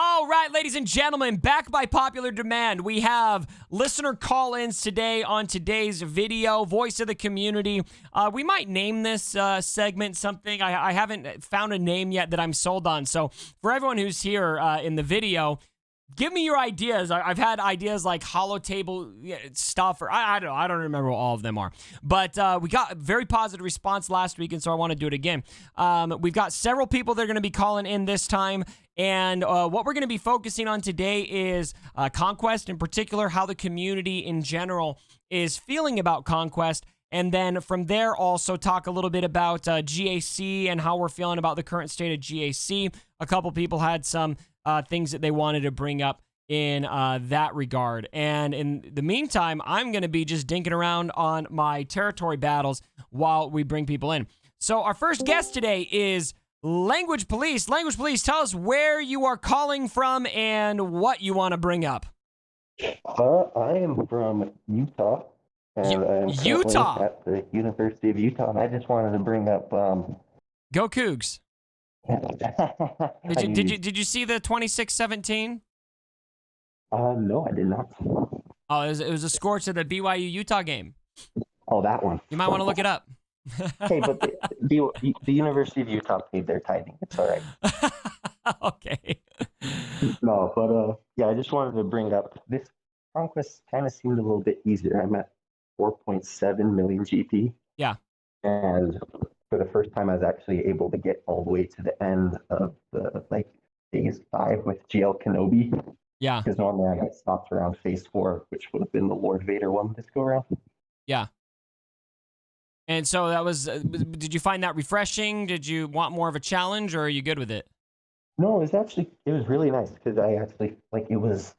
All right, ladies and gentlemen, back by popular demand, we have listener call-ins today on today's video, Voice of the Community. We might name this segment something. I haven't found a name yet that I'm sold on. So for everyone who's here in the video, give me your ideas. I've had ideas like hollow table stuff, or I don't know. I don't remember what all of them are. But we got a very positive response last week, and so I want to do it again. We've got several people that are going to be calling in this time. And what we're going to be focusing on today is Conquest, in particular, how the community in general is feeling about Conquest. And then from there, also talk a little bit about GAC and how we're feeling about the current state of GAC. A couple people had some things that they wanted to bring up in that regard. And in the meantime, I'm going to be just dinking around on my territory battles while we bring people in. So our first guest today is Language Police. Language Police, tell us where you are calling from and what you want to bring up. I am from Utah. And I'm Utah at the University of Utah, and I just wanted to bring up Go Cougs. Did you see the 26-17? No, I did not. Oh, it was a score to the BYU Utah game. Oh, that one. You might want to look it up. Hey, but the University of Utah paid their tithing. It's all right. Okay. No, but yeah, I just wanted to bring up this Conquest kind of seemed a little bit easier. I'm at 4.7 million GP. Yeah. And for the first time, I was actually able to get all the way to the end of the phase 5 with GL Kenobi. Yeah. Because normally I got stopped around phase 4, which would have been the Lord Vader one this go around. Yeah. And so that was, did you find that refreshing? Did you want more of a challenge, or are you good with it? No, it was really nice because I actually, it was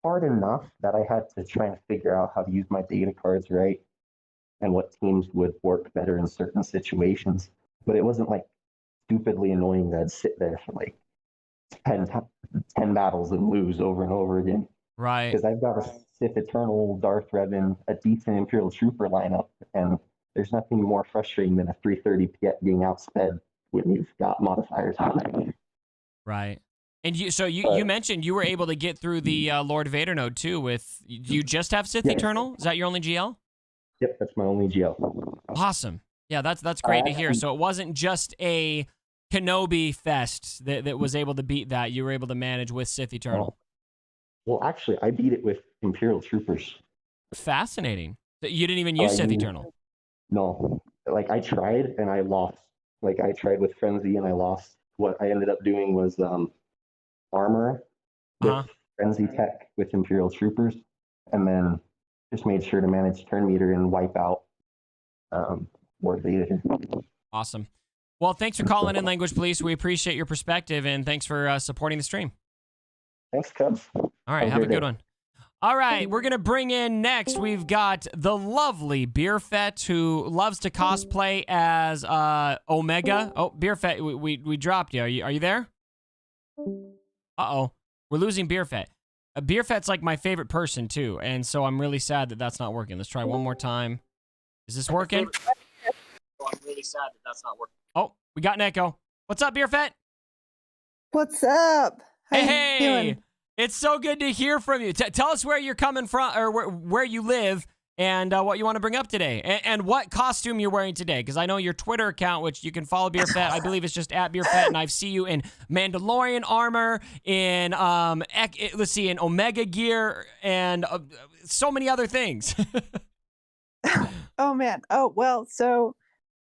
hard enough that I had to try and figure out how to use my data cards right and what teams would work better in certain situations. But it wasn't stupidly annoying that I'd sit there for 10 battles and lose over and over again. Right. Because I've got a Sith Eternal, Darth Revan, a decent Imperial Trooper lineup, and there's nothing more frustrating than a 330 Piet being outsped when you've got modifiers on there. Right. And you mentioned you were able to get through the Lord Vader node too with, do you just have Sith Eternal? Is that your only GL? Yep, that's my only GL. Awesome. Yeah, that's great to hear. So it wasn't just a Kenobi fest that was able to beat that. You were able to manage with Sith Eternal. Well, actually, I beat it with Imperial Troopers. Fascinating. You didn't even use Sith Eternal. No. I tried and I lost. I tried with Frenzy and I lost. What I ended up doing was armor with Frenzy Tech with Imperial Troopers, and then just made sure to manage turn meter and wipe out Lord Vader. Awesome. Well, thanks for calling in, Language Police. We appreciate your perspective, and thanks for supporting the stream. Thanks, Cubs. All right, have a good one. All right, we're going to bring in next, we've got the lovely Beer Fett, who loves to cosplay as Omega. Oh, Beer Fett, we dropped you. Are you there? Uh-oh. We're losing Beer Fett. Beer Fett's my favorite person, too, and so I'm really sad that that's not working. Let's try one more time. Is this working? I'm really sad that that's not working. Oh, we got an echo. What's up, Beer Fett? What's up? How Hey, you doing? It's so good to hear from you. Tell us where you're coming from, or where you live, and what you want to bring up today, and what costume you're wearing today. Because I know your Twitter account, which you can follow Beer Fett. I believe it's just at Beer Fett, and I see you in Mandalorian armor, in in Omega gear, and so many other things. Oh man. Oh well. So,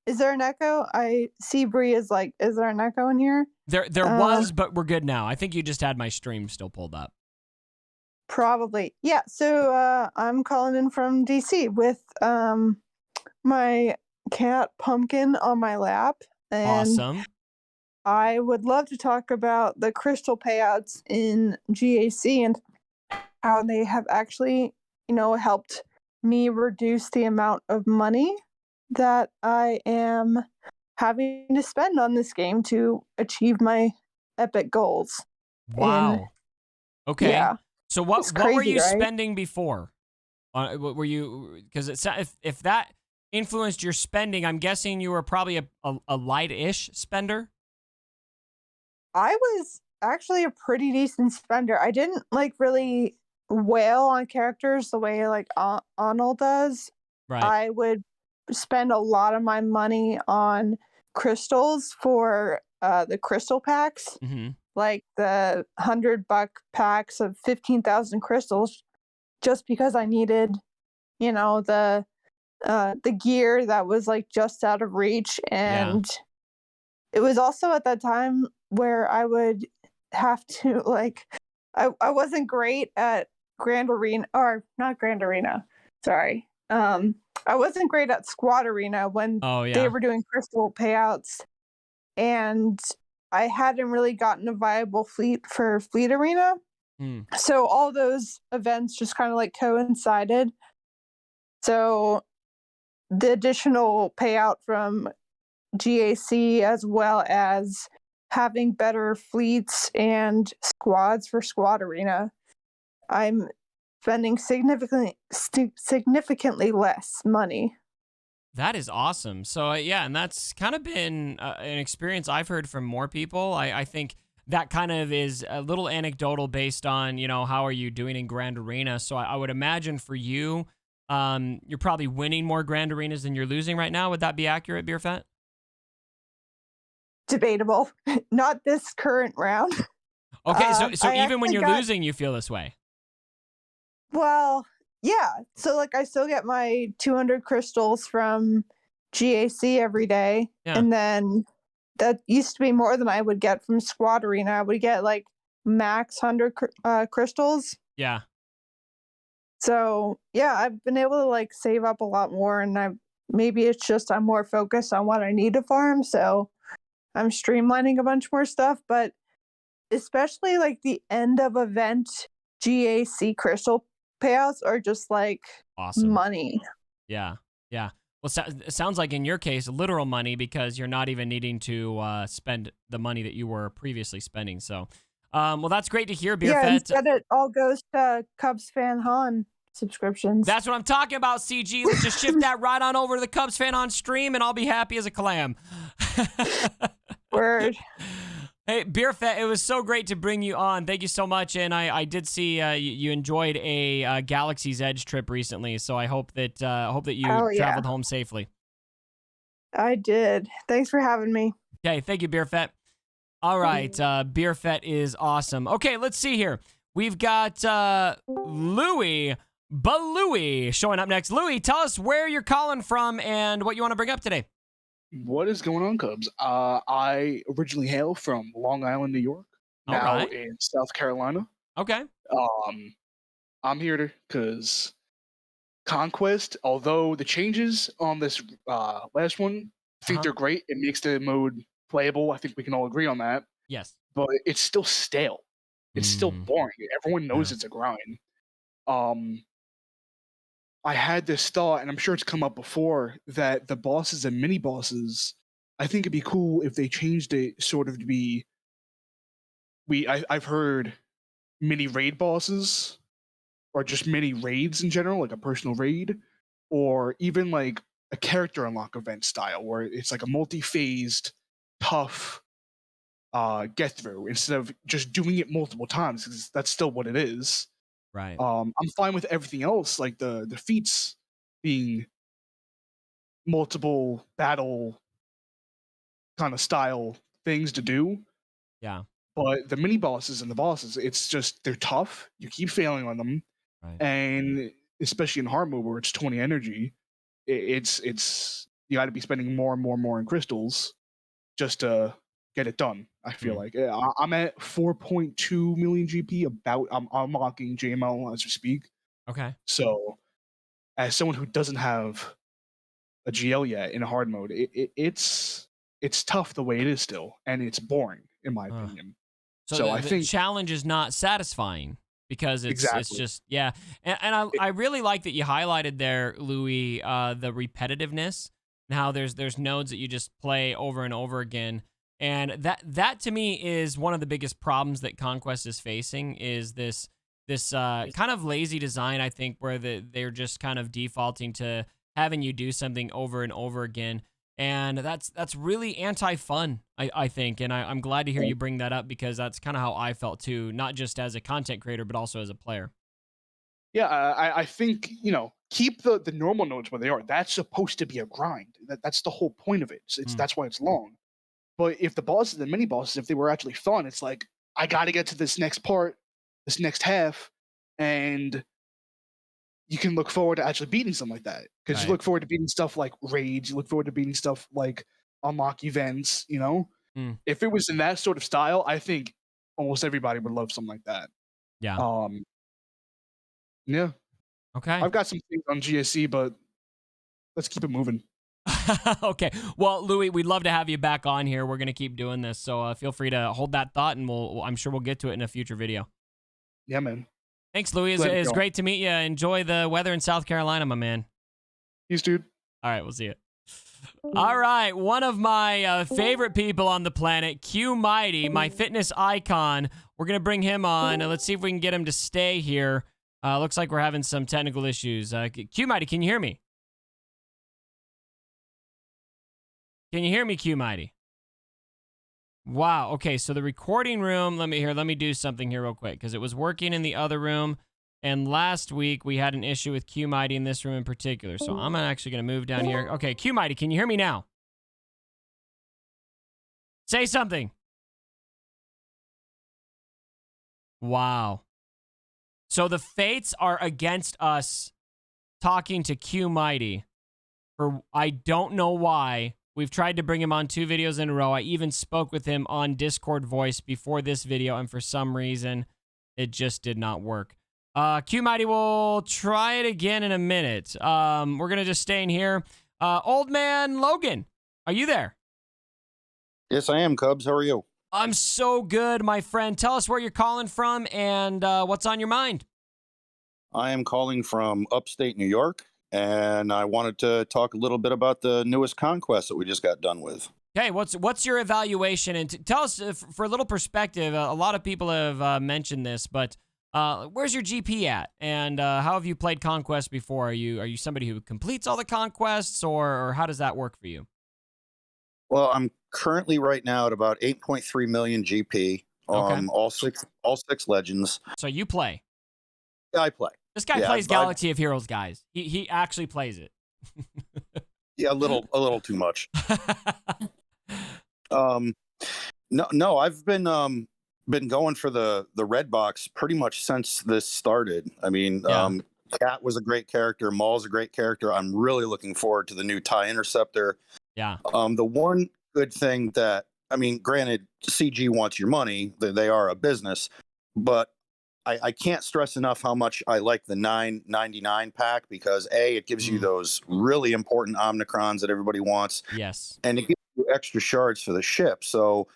is there an echo? I see Bree is is there an echo in here? There was, but we're good now. I think you just had my stream still pulled up. Probably. Yeah. So I'm calling in from DC with my cat Pumpkin on my lap. And Awesome. I would love to talk about the crystal payouts in GAC and how they have actually, helped me reduce the amount of money that I am having to spend on this game to achieve my epic goals. Wow. Okay. Yeah. So what crazy, were you right? spending before? What were you? Because if that influenced your spending, I'm guessing you were probably a light-ish spender. I was actually a pretty decent spender. I didn't like really wail on characters the way like Arnold does. Right. I would spend a lot of my money on crystals for the crystal packs, Mm-hmm. like the $100 packs of 15,000 crystals, just because I needed, you know, the gear that was like just out of reach. Yeah. And it was also at that time where I would have to like I wasn't great at Grand Arena, or not Grand Arena, sorry. I wasn't great at Squad Arena when Oh, they yeah. were doing crystal payouts, and I hadn't really gotten a viable fleet for Fleet Arena. Hmm. So all those events just kind of like coincided. So the additional payout from GAC, as well as having better fleets and squads for Squad Arena, I'm spending significantly less money. That is awesome. So yeah, and that's kind of been an experience I've heard from more people. I think that kind of is a little anecdotal based on, you know, how are you doing in Grand Arena. So I would imagine for you, you're probably winning more Grand Arenas than you're losing right now. Would that be accurate, Beer Fett? Debatable. Not this current round. Okay, so I even when actually you're got, losing, you feel this way. well, yeah. So like I still get my 200 crystals from GAC every day, Yeah. and then that used to be more than I would get from Squad Arena. I would get like max 100 crystals. Yeah. So yeah, I've been able to like save up a lot more, and maybe it's just I'm more focused on what I need to farm, so I'm streamlining a bunch more stuff. But especially like the end of event GAC crystal payouts are just like Awesome. money. Yeah. Yeah. Well, it sounds like in your case, literal money, because you're not even needing to spend the money that you were previously spending. So, well, that's great to hear, Beer Yeah, Fett. instead it all goes to Cubs fan Han subscriptions. That's what I'm talking about, CG. Let's just shift that right on over to the Cubs fan on stream, and I'll be happy as a clam. Word. Hey, Beer Fett, it was so great to bring you on. Thank you so much. And I did see you enjoyed a Galaxy's Edge trip recently, so I hope that you traveled home safely. I did. Thanks for having me. Okay, thank you, Beer Fett. All right, Beer Fett is awesome. Okay, let's see here. We've got Louie Balooey showing up next. Louie, tell us where you're calling from and what you want to bring up today. What is going on, Cubs? I originally hail from Long Island, New York, now in South Carolina. Okay. I'm here because Conquest, although the changes on this last one, I think they're great. It makes the mode playable. I think we can all agree on that. Yes. But it's still stale. It's still boring. Everyone knows it's a grind. I had this thought, and I'm sure it's come up before, that the bosses and mini bosses, I think it'd be cool if they changed it sort of to be. I've heard mini raid bosses, or just mini raids in general, like a personal raid, or even like a character unlock event style, where it's like a multi-phased, tough get through instead of just doing it multiple times, because that's still what it is. Right. I'm fine with everything else, like the feats being multiple battle kind of style things to do. Yeah. But the mini bosses and the bosses, it's just they're tough. You keep failing on them, and especially in hard mode where it's 20 energy, it's you got to be spending more and more in crystals just to get it done. I feel like I'm at 4.2 million GP. I'm unlocking JML as we speak. Okay. So, as someone who doesn't have a GL yet in hard mode, it's tough the way it is still, and it's boring in my opinion. So I think the challenge is not satisfying because it's just and I really like that you highlighted there, Louis, the repetitiveness and how there's nodes that you just play over and over again. And that to me is one of the biggest problems that Conquest is facing, is this kind of lazy design, I think, where they're just kind of defaulting to having you do something over and over again. And that's really anti-fun, I think. And I'm glad to hear you bring that up, because that's kind of how I felt too, not just as a content creator, but also as a player. Yeah, I think, keep the normal nodes where they are. That's supposed to be a grind. That's the whole point of it. That's why it's long. But if the bosses and mini bosses, if they were actually fun, it's like, I got to get to this next part, this next half, and you can look forward to actually beating something like that. Because you look forward to beating stuff like raids, you look forward to beating stuff like unlock events, If it was in that sort of style, I think almost everybody would love something like that. Yeah. Yeah. Okay. I've got some things on GAC, but let's keep it moving. Okay. Well, Louis, we'd love to have you back on here. We're going to keep doing this. So feel free to hold that thought, and I'm sure we'll get to it in a future video. Yeah, man. Thanks, Louis. It's great to meet you. Enjoy the weather in South Carolina, my man. Peace, dude. All right. We'll see you. All right. One of my favorite people on the planet, Q Mighty, my fitness icon. We're going to bring him on. Let's see if we can get him to stay here. Looks like we're having some technical issues. Q Mighty, can you hear me? Can you hear me, Q Mighty? Wow. Okay, so the recording room, let me do something here real quick, because it was working in the other room, and last week we had an issue with Q Mighty in this room in particular. So I'm actually going to move down here. Okay, Q Mighty, can you hear me now? Say something. Wow. So the fates are against us talking to Q Mighty, for I don't know why. We've tried to bring him on 2 videos in a row. I even spoke with him on Discord voice before this video, and for some reason, it just did not work. Q Mighty, will try it again in a minute. We're going to just stay in here. Old Man Logan, are you there? Yes, I am, Cubs. How are you? I'm so good, my friend. Tell us where you're calling from and what's on your mind. I am calling from upstate New York, and I wanted to talk a little bit about the newest Conquest that we just got done with. Okay, what's your evaluation? And tell us, for a little perspective, a lot of people have mentioned this, but where's your GP at? And how have you played Conquest before? Are you somebody who completes all the Conquests, or how does that work for you? Well, I'm currently right now at about 8.3 million GP. Okay. All six legends. So you play. Yeah, I play. This guy plays Galaxy of Heroes, guys. He actually plays it. Yeah, a little too much. No, I've been going for the red box pretty much since this started. I mean, Cat was a great character. Maul's a great character. I'm really looking forward to the new TIE Interceptor. Yeah. The one good thing that, I mean, granted, CG wants your money. They are a business, but I can't stress enough how much I like the $9.99 pack, because it gives you those really important Omnicrons that everybody wants. Yes. And it gives you extra shards for the ship. So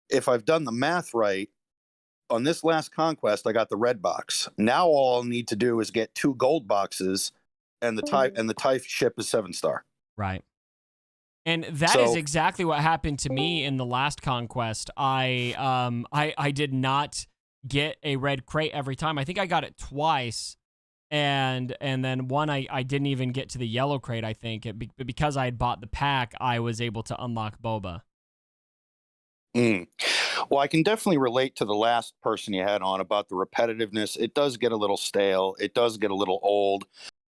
if I've done the math right, on this last Conquest, I got the red box. Now all I'll need to do is get 2 gold boxes, and the TIE ship is 7-star. Right. And that is exactly what happened to me in the last Conquest. I did not get a red crate every time. I think I got it twice, and then one I didn't even get to the yellow crate. I think because I had bought the pack, I was able to unlock Boba. Well, I can definitely relate to the last person you had on about the repetitiveness. It does get a little stale. It does get a little old.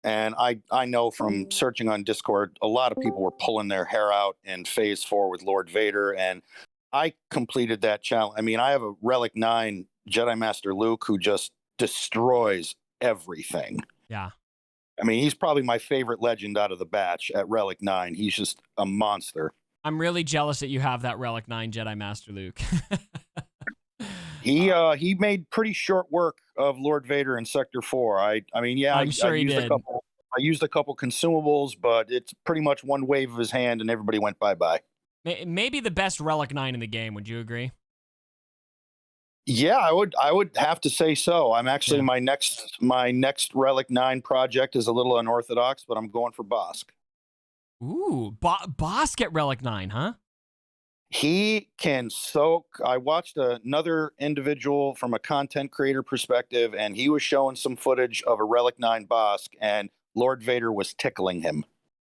And I know from searching on Discord, a lot of people were pulling their hair out in Phase 4 with Lord Vader, and I completed that challenge. I mean, I have a Relic 9 Jedi Master Luke who just destroys everything. Yeah. I mean, he's probably my favorite legend out of the batch at Relic 9. He's just a monster. I'm really jealous that you have that Relic 9 Jedi Master Luke. He made pretty short work of Lord Vader in Sector 4. I mean, yeah, I'm sure he did. I used a couple consumables, but it's pretty much one wave of his hand and everybody went bye-bye. Maybe the best Relic 9 in the game. Would you agree? Yeah, I would have to say so. I'm actually my next Relic 9 project is a little unorthodox, but I'm going for Bosk. Ooh, Bosk at Relic 9, huh? He can soak. I watched another individual from a content creator perspective, and he was showing some footage of a Relic 9 Bosk, and Lord Vader was tickling him.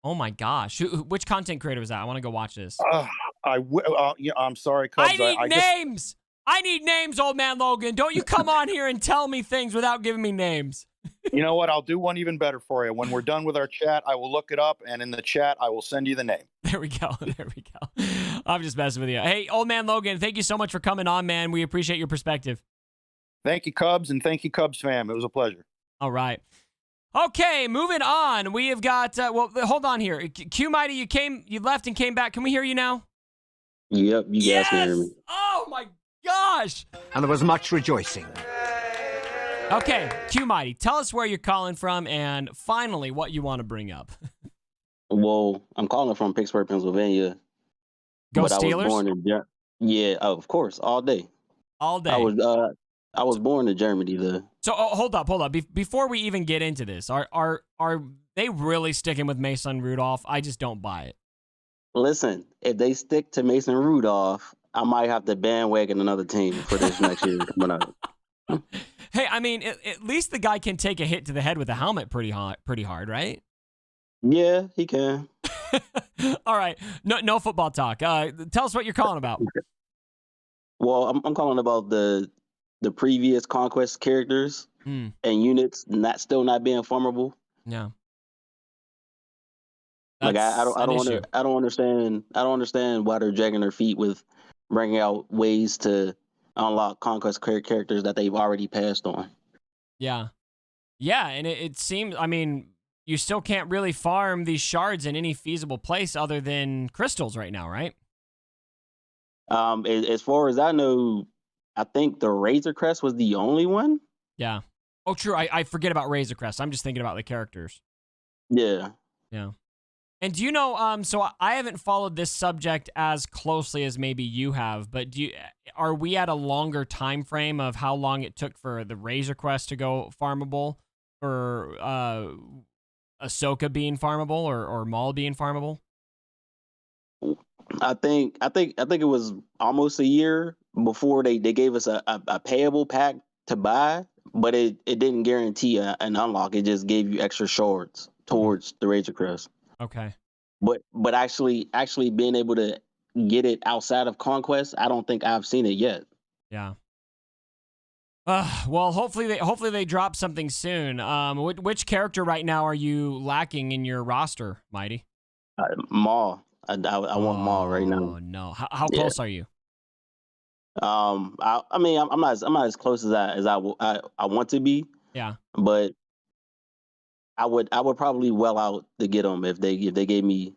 Oh my gosh. Which content creator was that? I want to go watch this. Yeah, I'm sorry, Cubs. I need names. I need names, old man Logan. Don't you come on here and tell me things without giving me names. You know what? I'll do one even better for you. When we're done with our chat, I will look it up, and in the chat, I will send you the name. There we go. There we go. I'm just messing with you. Hey, old man Logan, thank you so much for coming on, man. We appreciate your perspective. Thank you, Cubs, and thank you, Cubs fam. It was a pleasure. All right. Okay, moving on. We have got, well, hold on here. Q Mighty, you left and came back. Can we hear you now? Yep, you guys can hear me. Oh my gosh. And there was much rejoicing. Okay, Q Mighty, tell us where you're calling from and finally what you want to bring up. Well, I'm calling from Pittsburgh, Pennsylvania. Go but Steelers? I was born in yeah, of course, all day. All day. I was born in Germany though. So hold up. Before we even get into this, are they really sticking with Mason Rudolph? I just don't buy it. Listen, if they stick to Mason Rudolph, I might have to bandwagon another team for this next year coming up. Hey, I mean, at least the guy can take a hit to the head with a helmet pretty hard, right? Yeah, he can. All right, no football talk. Tell us what you're calling about. Well, I'm calling about the previous Conquest characters and units still not being farmable. Yeah. Like I don't understand why they're dragging their feet with bringing out ways to unlock Conquest characters that they've already passed on. Yeah. Yeah, and it seems, I mean, you still can't really farm these shards in any feasible place other than crystals right now, right? As far as I know, I think the Razor Crest was the only one. Yeah. Oh, true. I forget about Razor Crest. I'm just thinking about the characters. Yeah. Yeah. And do you know, so I haven't followed this subject as closely as maybe you have, but are we at a longer time frame of how long it took for the Razor Crest to go farmable, for Ahsoka being farmable, or Maul being farmable? I think it was almost a year before they gave us a payable pack to buy, but it didn't guarantee an unlock. It just gave you extra shards towards the Razor Crest. Okay. But actually being able to get it outside of Conquest, I don't think I've seen it yet. Yeah. Well, hopefully they drop something soon. Which character right now are you lacking in your roster, Mighty? Maul. I want Maul right now. Oh no! How close are you? I mean, I'm not as close as I want to be. Yeah. But I would probably well out to get him if they gave me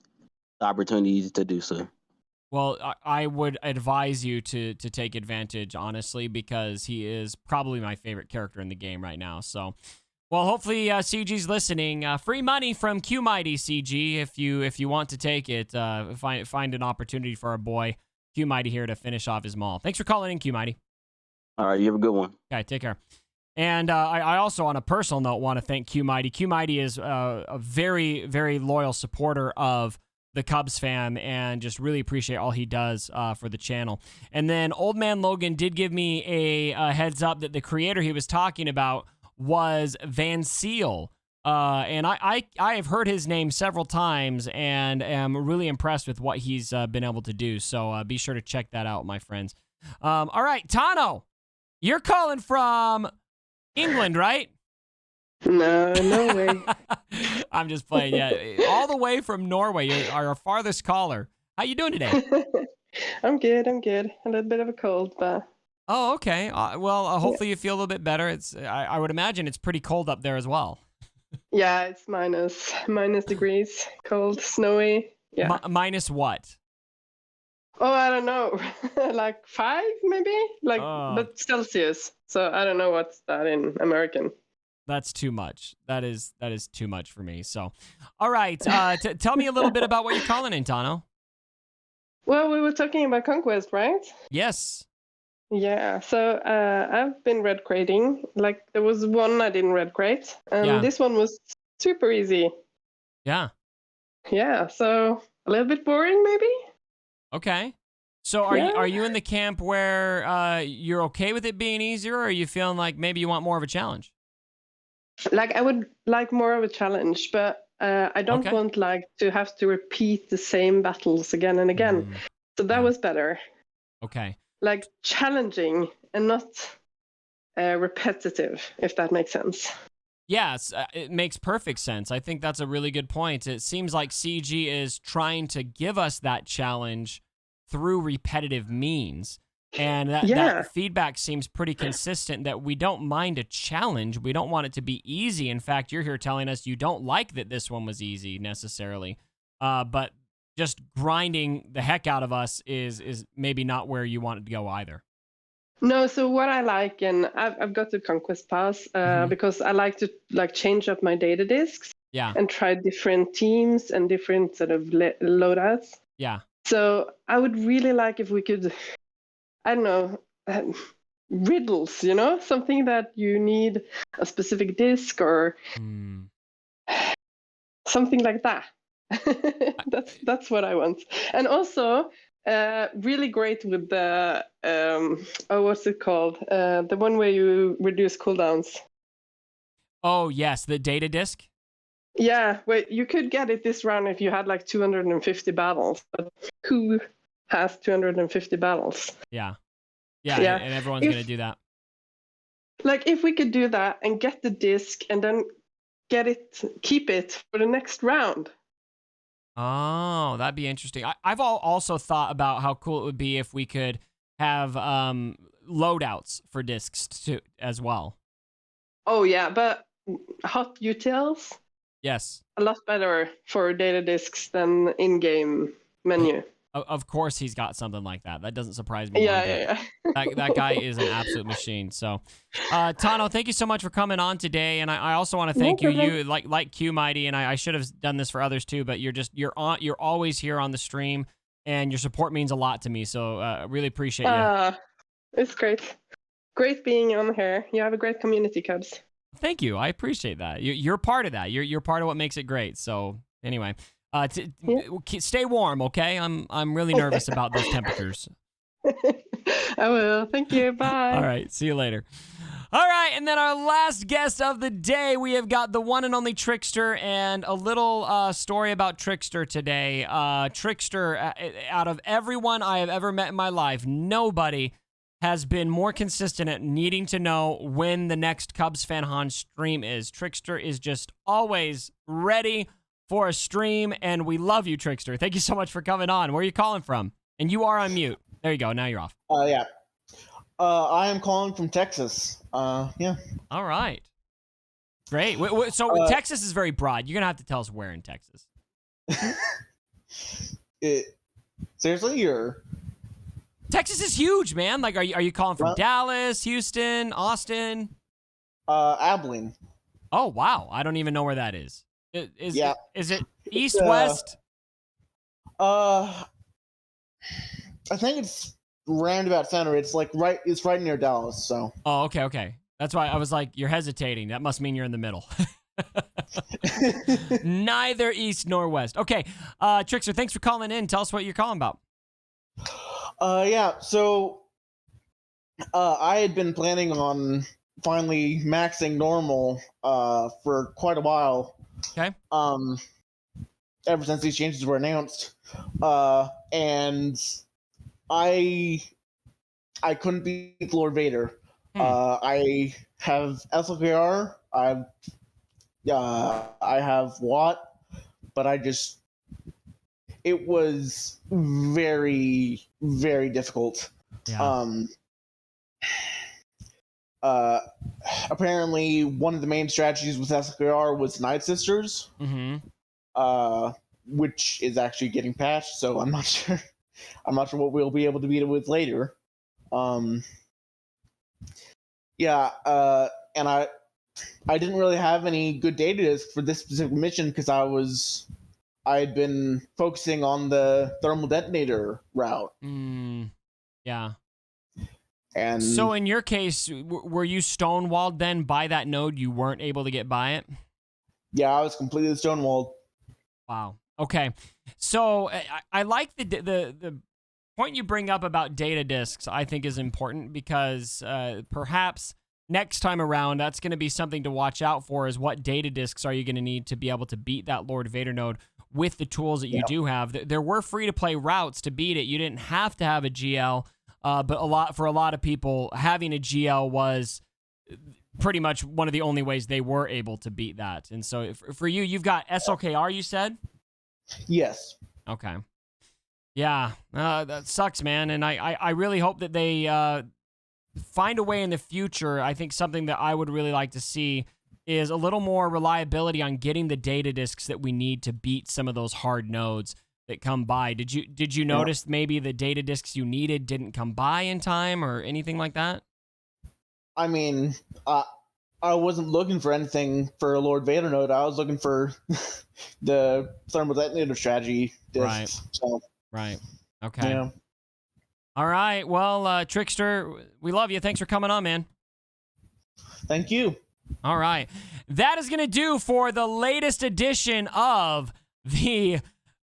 the opportunities to do so. Well, I would advise you to take advantage, honestly, because he is probably my favorite character in the game right now. So, well, hopefully CG's listening. Free money from Q Mighty, CG, if you want to take it. Find an opportunity for our boy Q Mighty here to finish off his Maul. Thanks for calling in, Q Mighty. All right, you have a good one. Okay, take care. And I also, on a personal note, want to thank Q Mighty. Q Mighty is a very, very loyal supporter of the Cubs fam, and just really appreciate all he does for the channel. And then Old Man Logan did give me a heads up that the creator he was talking about was Van Seal. And I have heard his name several times and am really impressed with what he's been able to do. So be sure to check that out, my friends. All right, Tono, you're calling from England, right? No way. I'm just playing. Yeah, all the way from Norway. You're our farthest caller. How you doing today? I'm good. A little bit of a cold, but. Oh, okay. Well, hopefully you feel a little bit better. I would imagine it's pretty cold up there as well. Yeah, it's minus degrees, cold, snowy. Yeah. Minus what? Oh, I don't know. Like 5 maybe? But Celsius. So I don't know what's that in American. That's too much. That is too much for me. So, all right. Tell me a little bit about what you're calling in, Tono. Well, we were talking about Conquest, right? Yes. Yeah. So I've been red crating. Like there was one I didn't red crate, and this one was super easy. Yeah. Yeah. So a little bit boring, maybe. Okay. So are you in the camp where you're okay with it being easier, or are you feeling like maybe you want more of a challenge? Like I would like more of a challenge, but I don't Okay. want like to have to repeat the same battles again and again. So that Yeah. was better. Okay. Like challenging and not repetitive, if that makes sense. Yes, it makes perfect sense. I think that's a really good point. It seems like CG is trying to give us that challenge through repetitive means. And that feedback seems pretty consistent that we don't mind a challenge. We don't want it to be easy. In fact, you're here telling us you don't like that this one was easy necessarily. But just grinding the heck out of us is maybe not where you want it to go either. No, so what I like, and I've got the Conquest pass because I like to like change up my data disks and try different teams and different sort of loadouts. Yeah. So I would really like if we could, I don't know, riddles, you know, something that you need a specific disk or something like that. That's what I want. And also, really great with the what's it called? The one where you reduce cooldowns. Oh yes, the data disk. Yeah, wait, you could get it this round if you had like 250 battles. But who has 250 battles? Yeah, and everyone's gonna do that. Like if we could do that and get the disc and then keep it for the next round. Oh, that'd be interesting. I've also thought about how cool it would be if we could have loadouts for discs too, as well. Oh yeah, but hot utils? Yes. A lot better for data disks than in-game menu. Of course he's got something like that. That doesn't surprise me. Yeah. That guy is an absolute machine. So, Tono, thank you so much for coming on today. And I also want to thank you. You like Q Mighty, and I should have done this for others too. But you're always here on the stream, and your support means a lot to me. So, really appreciate you. It's great. Great being on here. You have a great community, Cubs. Thank you. I appreciate that. You're part of that. You're part of what makes it great. So, anyway. Stay warm, okay? I'm really nervous about those temperatures. I will. Thank you. Bye. All right. See you later. All right. And then our last guest of the day, we have got the one and only Trickster, and a little story about Trickster today. Trickster, out of everyone I have ever met in my life, nobody has been more consistent at needing to know when the next Cubs Fan Han stream is. Trickster is just always ready for a stream, and we love you, Trickster. Thank you so much for coming on. Where are you calling from? And you are on mute. There you go. Now you're off. Yeah. I am calling from Texas. Yeah. All right. Great. So Texas is very broad. You're going to have to tell us where in Texas. Seriously, you're... Texas is huge, man. Like, are you calling from Dallas, Houston, Austin? Abilene. Oh, wow. I don't even know where that is. Is it east, west? I think it's roundabout center. It's like it's right near Dallas. So. Oh, okay. That's why I was like, you're hesitating. That must mean you're in the middle. Neither east nor west. Okay, Trickster, thanks for calling in. Tell us what you're calling about. Yeah. So, I had been planning on finally maxing normal for quite a while. Okay. Ever since these changes were announced, and I couldn't beat Lord Vader. I have SLKR. I have Watt, but it was very, very difficult. Yeah. Apparently, one of the main strategies with SLKR was Night Sisters, which is actually getting patched. So I'm not sure. I'm not sure what we'll be able to beat it with later. And I didn't really have any good data disks for this specific mission because I had been focusing on the thermal detonator route. Yeah. And so in your case, were you stonewalled then by that node? You weren't able to get by it? Yeah, I was completely stonewalled. Wow. Okay. So I like the point you bring up about data disks, I think is important because perhaps next time around, that's going to be something to watch out for, is what data disks are you going to need to be able to beat that Lord Vader node with the tools that you do have. There were free-to-play routes to beat it. You didn't have to have a GL, but for a lot of people, having a GL was pretty much one of the only ways they were able to beat that. And so for you, you've got SLKR, you said? Yes. Okay. Yeah, that sucks, man. And I really hope that they find a way in the future. I think something that I would really like to see is a little more reliability on getting the data disks that we need to beat some of those hard nodes that come by. Did you notice maybe the data disks you needed didn't come by in time or anything like that? I mean, I wasn't looking for anything for a Lord Vader node. I was looking for the thermal detonator strategy disks. Right. So, right. Okay. Yeah. All right. Well, Trickster, we love you. Thanks for coming on, man. Thank you. All right. That is going to do for the latest edition of the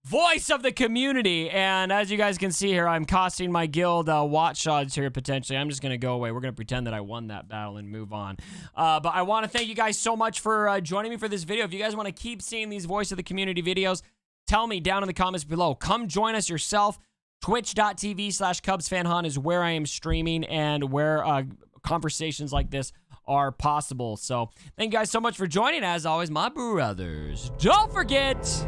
Voice of the Community. And as you guys can see here, I'm costing my guild watch odds here potentially. I'm just going to go away. We're going to pretend that I won that battle and move on. But I want to thank you guys so much for joining me for this video. If you guys want to keep seeing these Voice of the Community videos, tell me down in the comments below. Come join us yourself. Twitch.tv/CubsFanHunt is where I am streaming and where conversations like this are possible. So thank you guys so much for joining. As always, my brothers, don't forget...